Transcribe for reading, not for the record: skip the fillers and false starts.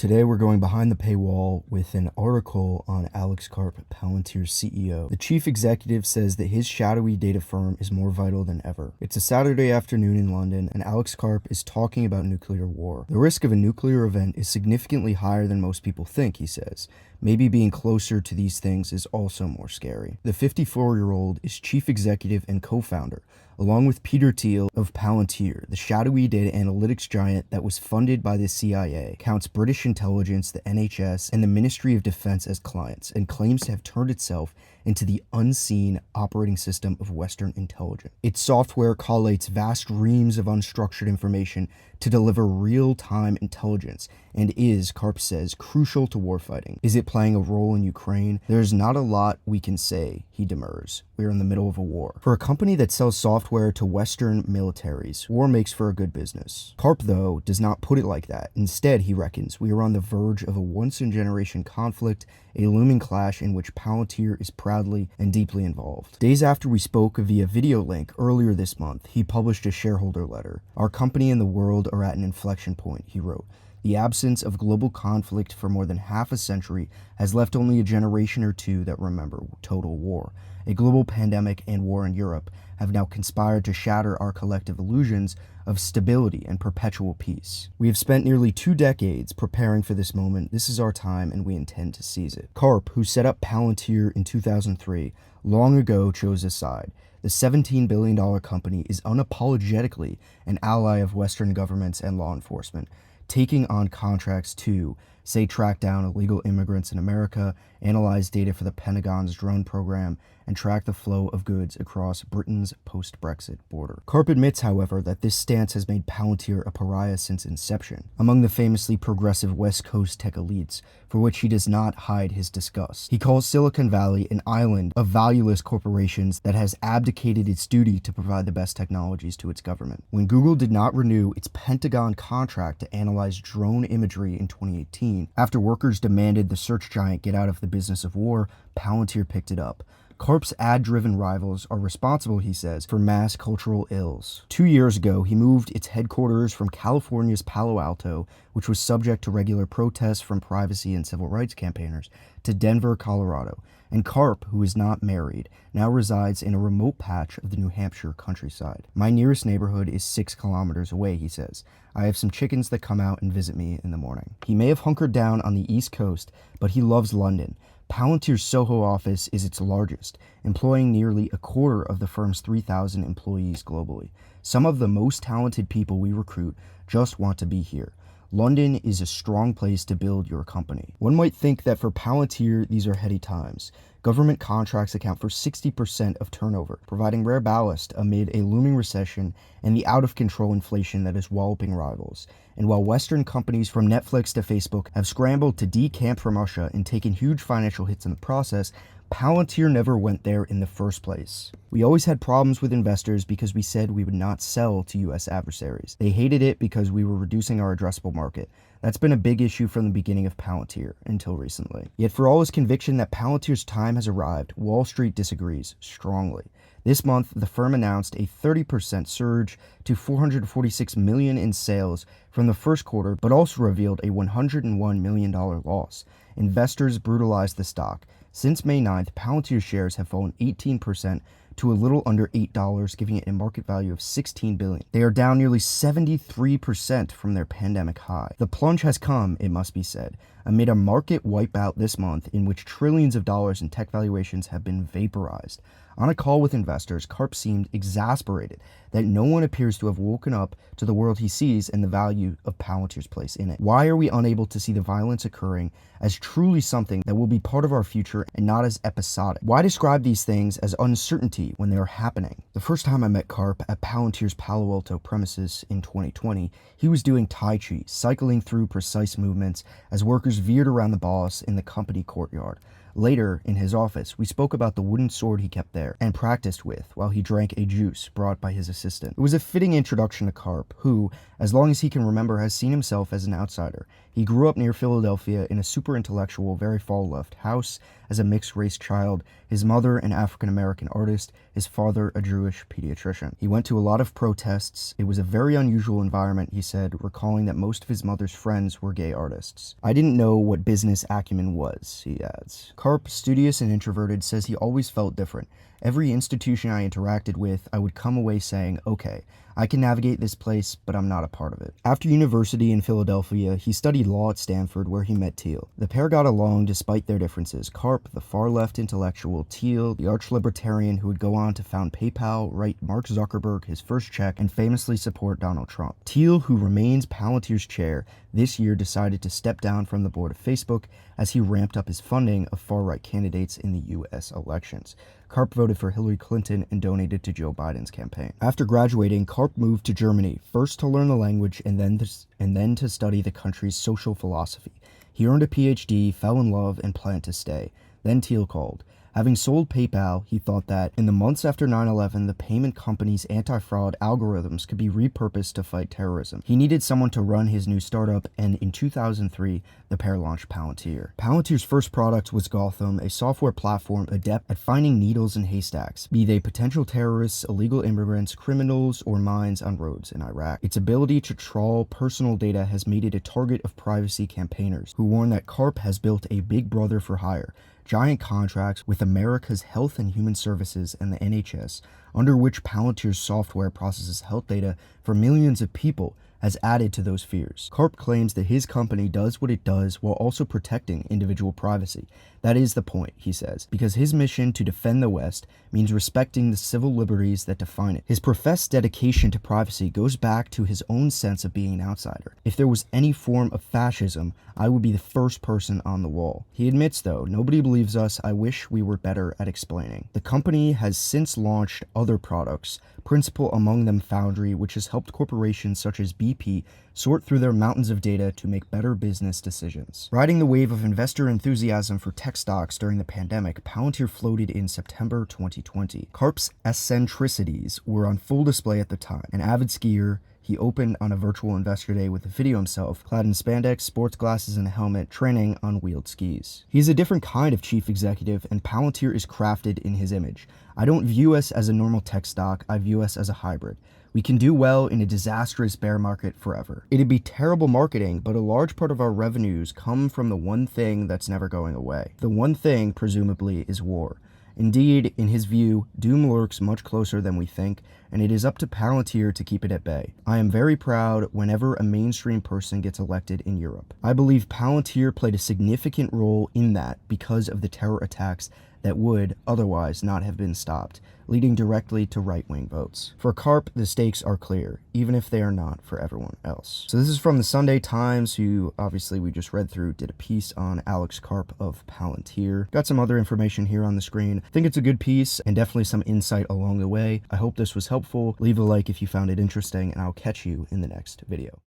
Today we're going behind the paywall with an article on Alex Karp, Palantir's CEO. The chief executive says that his shadowy data firm is more vital than ever. It's a Saturday afternoon in London, and Alex Karp is talking about nuclear war. The risk of a nuclear event is significantly higher than most people think, he says. Maybe being closer to these things is also more scary. The 54-year-old is chief executive and co-founder, along with Peter Thiel of Palantir, the shadowy data analytics giant that was funded by the CIA, counts British intelligence, the NHS, and the Ministry of Defense as clients, and claims to have turned itself into the unseen operating system of Western intelligence. Its software collates vast reams of unstructured information to deliver real-time intelligence and is, Karp says, crucial to warfighting. Is it playing a role in Ukraine? There's not a lot we can say, he demurs. We're in the middle of a war. For a company that sells software to Western militaries, war makes for a good business. Karp, though, does not put it like that. Instead, he reckons, we are on the verge of a once-in-generation conflict, a looming clash in which Palantir is proudly and deeply involved. Days after we spoke via video link earlier this month, he published a shareholder letter. Our company and the world are at an inflection point, he wrote. The absence of global conflict for more than half a century has left only a generation or two that remember total war. A global pandemic and war in Europe have now conspired to shatter our collective illusions of stability and perpetual peace. We have spent nearly 2 decades preparing for this moment. This is our time, and we intend to seize it. Karp, who set up Palantir in 2003, long ago chose a side. The $17 billion company is unapologetically an ally of Western governments and law enforcement, taking on contracts to, say, track down illegal immigrants in America, analyze data for the Pentagon's drone program, and track the flow of goods across Britain's post-Brexit border. Karp admits, however, that this stance has made Palantir a pariah since inception, among the famously progressive West Coast tech elites, for which he does not hide his disgust. He calls Silicon Valley an island of valueless corporations that has abdicated its duty to provide the best technologies to its government. When Google did not renew its Pentagon contract to analyze drone imagery in 2018, after workers demanded the search giant get out of the business of war, Palantir picked it up. Karp's ad-driven rivals are responsible, he says, for mass cultural ills. 2 years ago, he moved its headquarters from California's Palo Alto, which was subject to regular protests from privacy and civil rights campaigners, to Denver, Colorado. And Karp, who is not married, now resides in a remote patch of the New Hampshire countryside. My nearest neighborhood is 6 kilometers away, he says. I have some chickens that come out and visit me in the morning. He may have hunkered down on the East Coast, but he loves London. Palantir's Soho office is its largest, employing nearly a quarter of the firm's 3,000 employees globally. Some of the most talented people we recruit just want to be here. London is a strong place to build your company. One might think that for Palantir, these are heady times. Government contracts account for 60% of turnover, providing rare ballast amid a looming recession and the out-of-control inflation that is walloping rivals. And while Western companies from Netflix to Facebook have scrambled to decamp from Russia and taken huge financial hits in the process, Palantir never went there in the first place. We always had problems with investors because we said we would not sell to US adversaries. They hated it because we were reducing our addressable market. That's been a big issue from the beginning of Palantir, until recently. Yet for all his conviction that Palantir's time has arrived, Wall Street disagrees strongly. This month, the firm announced a 30% surge to $446 million in sales from the first quarter, but also revealed a $101 million loss. Investors brutalized the stock. Since May 9th, Palantir shares have fallen 18% to a little under $8, giving it a market value of $16 billion. They are down nearly 73% from their pandemic high. The plunge has come, it must be said, amid a market wipeout this month in which trillions of dollars in tech valuations have been vaporized. On a call with investors, Karp seemed exasperated that no one appears to have woken up to the world he sees and the value of Palantir's place in it. Why are we unable to see the violence occurring as truly something that will be part of our future and not as episodic? Why describe these things as uncertainty when they are happening? The first time I met Karp at Palantir's Palo Alto premises in 2020, he was doing Tai Chi, cycling through precise movements as workers veered around the boss in the company courtyard. Later, in his office, we spoke about the wooden sword he kept there and practiced with while he drank a juice brought by his assistant. It was a fitting introduction to Karp, who, as long as he can remember, has seen himself as an outsider. He grew up near Philadelphia in a super intellectual, very far-left house as a mixed-race child, his mother an African-American artist, his father a Jewish pediatrician. He went to a lot of protests. It was a very unusual environment, he said, recalling that most of his mother's friends were gay artists. I didn't know what business acumen was, he adds. Karp, studious and introverted, says he always felt different. Every institution I interacted with, I would come away saying, okay, I can navigate this place, but I'm not a part of it. After university in Philadelphia, he studied law at Stanford, where he met Thiel. The pair got along despite their differences. Karp, the far-left intellectual, Thiel, the arch-libertarian who would go on to found PayPal, write Mark Zuckerberg his first check, and famously support Donald Trump. Thiel, who remains Palantir's chair, this year decided to step down from the board of Facebook as he ramped up his funding of far-right candidates in the U.S. elections. Karp voted for Hillary Clinton and donated to Joe Biden's campaign. After graduating, Karp moved to Germany, first to learn the language and then to study the country's social philosophy. He earned a PhD, fell in love, and planned to stay. Then Thiel called. Having sold PayPal, he thought that in the months after 9/11, the payment company's anti-fraud algorithms could be repurposed to fight terrorism. He needed someone to run his new startup, and in 2003, the pair launched Palantir. Palantir's first product was Gotham, a software platform adept at finding needles in haystacks, be they potential terrorists, illegal immigrants, criminals, or mines on roads in Iraq. Its ability to trawl personal data has made it a target of privacy campaigners, who warn that Karp has built a big brother for hire. Giant contracts with America's Health and Human Services and the NHS, under which Palantir's software processes health data for millions of people, has added to those fears. Karp claims that his company does what it does while also protecting individual privacy. That is the point, he says, because his mission to defend the West means respecting the civil liberties that define it. His professed dedication to privacy goes back to his own sense of being an outsider. If there was any form of fascism, I would be the first person on the wall. He admits, though, nobody believes us. I wish we were better at explaining. The company has since launched other products, principal among them Foundry, which has helped corporations such as BP sort through their mountains of data to make better business decisions. Riding the wave of investor enthusiasm for tech stocks during the pandemic, Palantir floated in September 2020. Karp's eccentricities were on full display at the time. An avid skier, he opened on a virtual investor day with a video himself, clad in spandex, sports glasses, and a helmet, training on wheeled skis. He's a different kind of chief executive, and Palantir is crafted in his image. I don't view us as a normal tech stock, I view us as a hybrid. We can do well in a disastrous bear market forever. It'd be terrible marketing, but a large part of our revenues come from the one thing that's never going away. The one thing, presumably, is war. Indeed, in his view, doom lurks much closer than we think, and it is up to Palantir to keep it at bay. I am very proud whenever a mainstream person gets elected in Europe. I believe Palantir played a significant role in that because of the terror attacks that would otherwise not have been stopped, leading directly to right-wing votes. For Karp, the stakes are clear, even if they are not for everyone else. So this is from the Sunday Times, who obviously we just read through, did a piece on Alex Karp of Palantir. Got some other information here on the screen. I think it's a good piece and definitely some insight along the way. I hope this was helpful. Leave a like if you found it interesting, and I'll catch you in the next video.